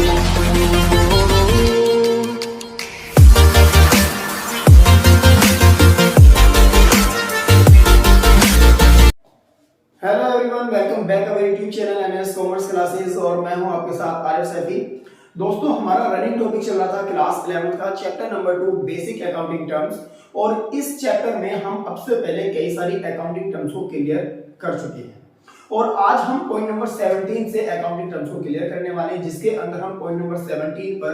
Hello everyone, welcome back our YouTube channel MS commerce classes और मैं हूं आपके साथ आरिफ सैफी। दोस्तों, हमारा रनिंग टॉपिक चल रहा था क्लास 11 का chapter number 2 basic accounting terms. और इस चैप्टर में हम अब से पहले कई सारी अकाउंटिंग टर्म्स को क्लियर कर चुके हैं और आज हम पॉइंट नंबर 17 से अकाउंटिंग टर्म्स को क्लियर करने वाले हैं, जिसके अंदर हम पॉइंट नंबर 17 पर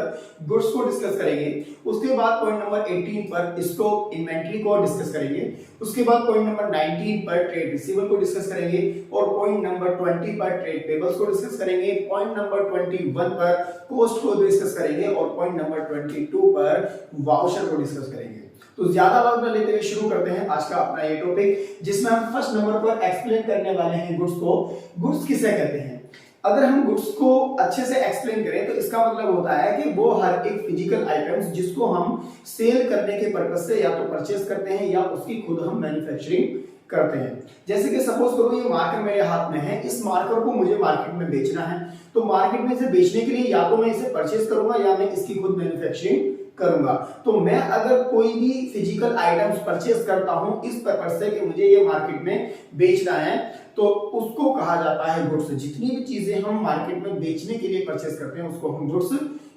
गुड्स को डिस्कस करेंगे। उसके बाद पॉइंट नंबर 18 पर स्टॉक इन्वेंट्री को डिस्कस करेंगे। उसके बाद पॉइंट नंबर 19 पर ट्रेड रिसीवेबल को डिस्कस करेंगे और पॉइंट नंबर 20 पर ट्रेड पेबल्स को डिस्कस करेंगे। पॉइंट नंबर 21 पर कॉस्ट को डिस्कस करेंगे और पॉइंट नंबर 22 पर वाउचर को डिस्कस करेंगे। तो ज्यादा वक्त न लेते हुए शुरू करते हैं आज का अपना ये टॉपिक, जिसमें हम फर्स्ट नंबर पर एक्सप्लेन करने वाले हैं गुड्स को। गुड्स किसे कहते हैं? अगर हम गुड्स को अच्छे से एक्सप्लेन करें तो इसका मतलब होता है कि वो हर एक फिजिकल आइटम्स जिसको हम सेल करने के पर्पस से या तो परचेस करते हैं या उसकी खुद हम मैन्युफैक्चरिंग करते हैं। जैसे कि सपोज करो ये मार्कर मेरे हाथ में है, इस मार्कर को मुझे मार्केट में बेचना है, तो मार्केट में इसे बेचने के लिए या तो मैं इसे परचेस करूंगा या मैं इसकी खुद मैन्युफैक्चरिंग करूंगा। तो मैं अगर कोई भी फिजिकल आइटम्स परचेस करता हूं इस पर्पस से कि मुझे ये मार्केट में बेचना है, तो उसको कहा जाता है गुड्स। जितनी भी चीजें हम मार्केट में बेचने के लिए परचेस करते हैं उसको हम गुड्स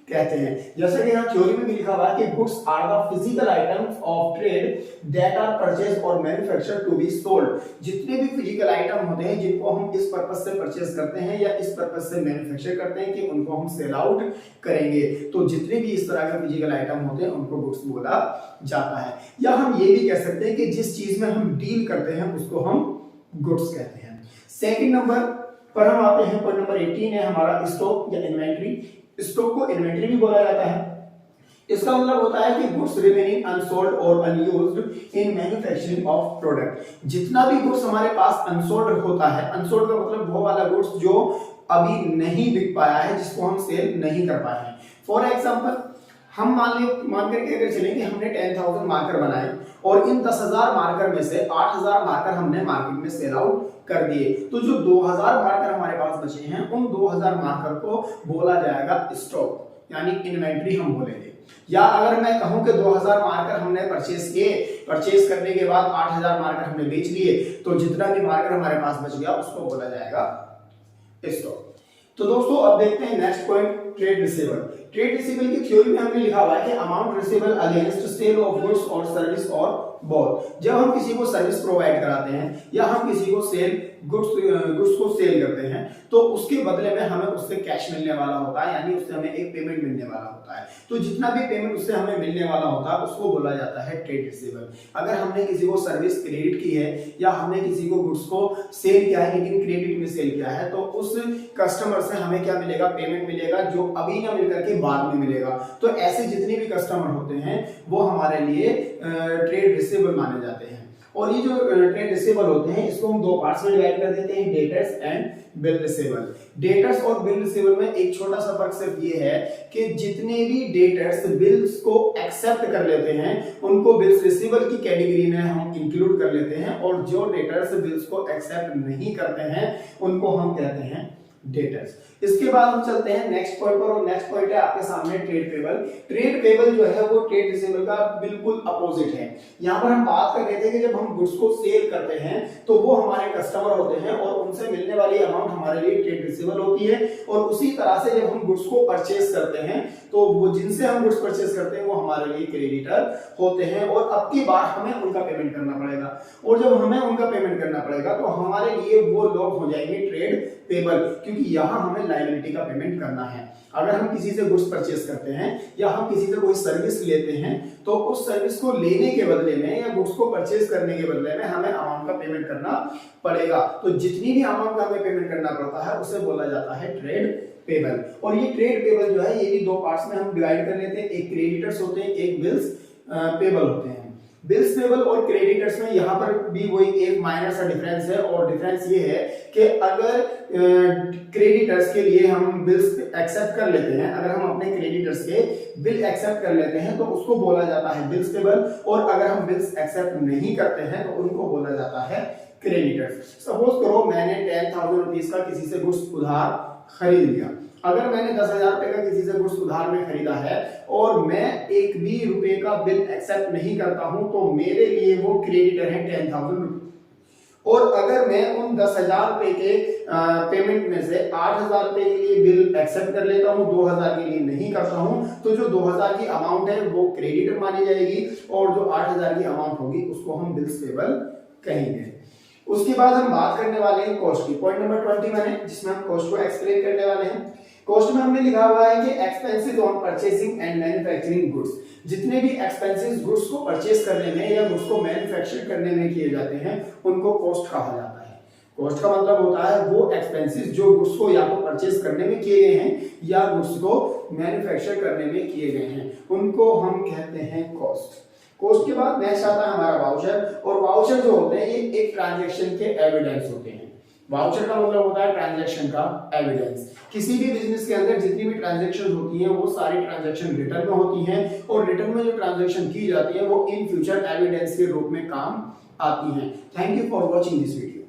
कहते हैं। जैसा कि यहाँ थ्योरी में भी लिखा हुआ है कि goods are the physical items of trade that are purchase और मैन्युफैक्चर्ड टू बी सोल्ड। जितने भी फिजिकल आइटम होते हैं जिनको हम इस पर्पस से परचेस करते हैं या इस पर्पस से मैन्युफैक्चर करते हैं कि उनको हम सेल आउट करेंगे, तो जितने भी इस तरह के फिजिकल आइटम होते हैं उनको गुड्स बोला जाता है। या हम ये भी कह सकते हैं कि जिस चीज में हम डील करते हैं उसको हम गुड्स कहते हैं। सेकंड नंबर पर हम आते हैं, पॉइंट नंबर 18 है हमारा स्टॉक या इन्वेंट्री। स्टॉक को इन्वेंटरी भी बोला जाता है। इसका मतलब होता है कि गुड्स रिमेनिंग अनसोल्ड और unused in manufacturing of product. जितना भी गुड्स हमारे पास अनसोल्ड होता है, अनसोल्ड का मतलब वो वाला गुड्स जो अभी नहीं बिक पाया है, जिसको हम सेल नहीं कर पाए हैं। फॉर एग्जांपल, हम मान करके अगर चलें कि हमने 10,000 मार्कर बनाए और इन 10,000 मार्कर में से 8,000 मार्कर हमने मार्केट में सेल आउट कर दिए, तो जो 2,000 मार्कर हमारे पास बचे हैं उन 2,000 मार्कर को बोला जाएगा स्टॉक, यानी इन्वेंट्री हम बोलेंगे। या अगर मैं कहूं कि 2,000 मार्कर हमने परचेस किए, परचेस करने के बाद 8,000 मार्कर हमने बेच लिए, तो जितना भी मार्कर हमारे पास बच गया उसको बोला जाएगा स्टॉक। तो दोस्तों, अब देखते हैं next point, trade receivable. Trade receivable की थ्योरी में हमने लिखा हुआ है कि amount receivable against sale of goods और सर्विस और बोथ। जब हम किसी को सर्विस प्रोवाइड कराते हैं या हम किसी को गुड्स को सेल करते हैं, तो उसके बदले में हमें उससे कैश मिलने वाला होता है, यानी उससे हमें एक पेमेंट मिलने वाला होता है। तो जितना भी पेमेंट उससे हमें मिलने वाला होता है उसको बोला जाता है ट्रेड रिसीवेबल। अगर हमने किसी को सर्विस क्रेडिट की है या हमने किसी को गुड्स को सेल किया है लेकिन क्रेडिट में सेल किया है, तो उस कस्टमर से हमें क्या मिलेगा? पेमेंट मिलेगा, जो अभी ना मिलकर के बाद में मिलेगा। तो ऐसे जितने भी कस्टमर होते हैं वो हमारे लिए ट्रेड रिसीवेबल माने जाते हैं। और ये जो ट्रेड रिसीवेबल होते हैं इसको हम दो पार्ट्स में डिवाइड कर देते हैं, debtors and bill receivable. Debtors और बिल रिसीवेबल में एक छोटा सा फर्क सिर्फ ये है कि जितने भी डेटर्स बिल्स को एक्सेप्ट कर लेते हैं उनको बिल्स रिसीवेबल की कैटेगरी में हम इंक्लूड कर लेते हैं, और जो डेटर्स बिल्स को एक्सेप्ट नहीं करते हैं उनको हम कहते हैं डेटर्स। इसके बाद हम चलते हैं नेक्स्ट पॉइंट पर, और नेक्स्ट पॉइंट है आपके सामने ट्रेड पेबल। ट्रेड पेबल जो है वो ट्रेड रिसीवेबल का बिल्कुल अपोजिट है। यहाँ पर हम बात कर रहे थे कि जब हम गुड्स को सेल करते हैं तो वो हमारे कस्टमर होते हैं और उनसे मिलने वाली अमाउंट हमारे लिए ट्रेड रिसीवेबल होती है। और उसी तरह से जब हम गुड्स को परचेस करते हैं तो वो जिनसे हम गुड्स परचेस करते हैं वो हमारे लिए क्रेडिटर होते हैं, और अब की बार हमें उनका पेमेंट करना पड़ेगा। और जब हमें उनका पेमेंट करना पड़ेगा तो हमारे लिए वो लोग हो जाएंगे ट्रेड पेबल, क्योंकि यहाँ हमें लायबिलिटी का पेमेंट करना है। अगर हम किसी से गुड्स परचेस करते हैं या हम किसी से कोई सर्विस लेते हैं तो उस सर्विस को लेने के बदले में या गुड्स को परचेस करने के बदले में हमें अमाउंट का पेमेंट करना पड़ेगा। तो जितनी भी अमाउंट का हमें पेमेंट करना पड़ता है उसे बोला जाता है ट्रेड पेबल। और ये ट्रेड पेबल जो है ये भी दो पार्ट्स में हम डिवाइड कर लेते हैं, एक क्रेडिटर्स होते हैं, एक बिल्स पेबल होते हैं। बिल्स पेबल और क्रेडिटर्स में यहाँ पर भी वही एक माइनर सा डिफरेंस है, और डिफरेंस ये है कि अगर क्रेडिटर्स के लिए हम बिल्स एक्सेप्ट कर लेते हैं, अगर हम अपने क्रेडिटर्स के बिल एक्सेप्ट कर लेते हैं तो उसको बोला जाता है बिल्स पेबल, और अगर हम बिल्स एक्सेप्ट नहीं करते हैं तो उनको बोला जाता है क्रेडिटर्स। सपोज करो मैंने 10,000 रुपीज का किसी से गुड्स उधार खरीद लिया, अगर मैंने 10,000 रुपए का किसी से गुड्स उधार में खरीदा है और मैं एक भी रुपए का बिल एक्सेप्ट नहीं करता हूं तो मेरे लिए वो क्रेडिटर है 10,000 रुपए। और अगर मैं उन 10,000 रुपए के पेमेंट में से 8,000 रुपए के लिए बिल एक्सेप्ट कर लेता हूं, 2,000 के लिए नहीं करता हूं, तो जो 2,000 की अमाउंट है वो क्रेडिटर मानी जाएगी और जो 8,000 की अमाउंट होगी उसको हम बिल्स पेबल कहेंगे। उसके बाद हम बात करने वाले हैं कॉस्ट की। पॉइंट नंबर 21 है जिसमें हम कॉस्ट को एक्सप्लेन करने वाले हैं। कॉस्ट में हमने लिखा हुआ है कि expenses on purchasing and manufacturing goods. जितने भी एक्सपेंसेस गुड्स को परचेस करने में या गुड्स को मैन्युफैक्चर करने में किए जाते हैं उनको कॉस्ट कहा जाता है। कॉस्ट का मतलब होता है वो एक्सपेंसेस जो गुड्स को या तो परचेस करने में किए गए हैं या गुड्स को मैन्युफैक्चर करने में किए गए हैं, उनको हम कहते हैं कॉस्ट। कॉस्ट के बाद नेक्स्ट आता है हमारा वाउचर। और वाउचर जो होते हैं ये एक ट्रांजैक्शन के एविडेंस होते हैं। वाउचर का मतलब होता है ट्रांजैक्शन का एविडेंस। किसी भी बिजनेस के अंदर जितनी भी ट्रांजैक्शन होती हैं वो सारी ट्रांजैक्शन रिटर्न में होती हैं और रिटर्न में जो ट्रांजैक्शन की जाती है वो इन फ्यूचर एविडेंस के रूप में काम आती हैं। Thank you for watching this video.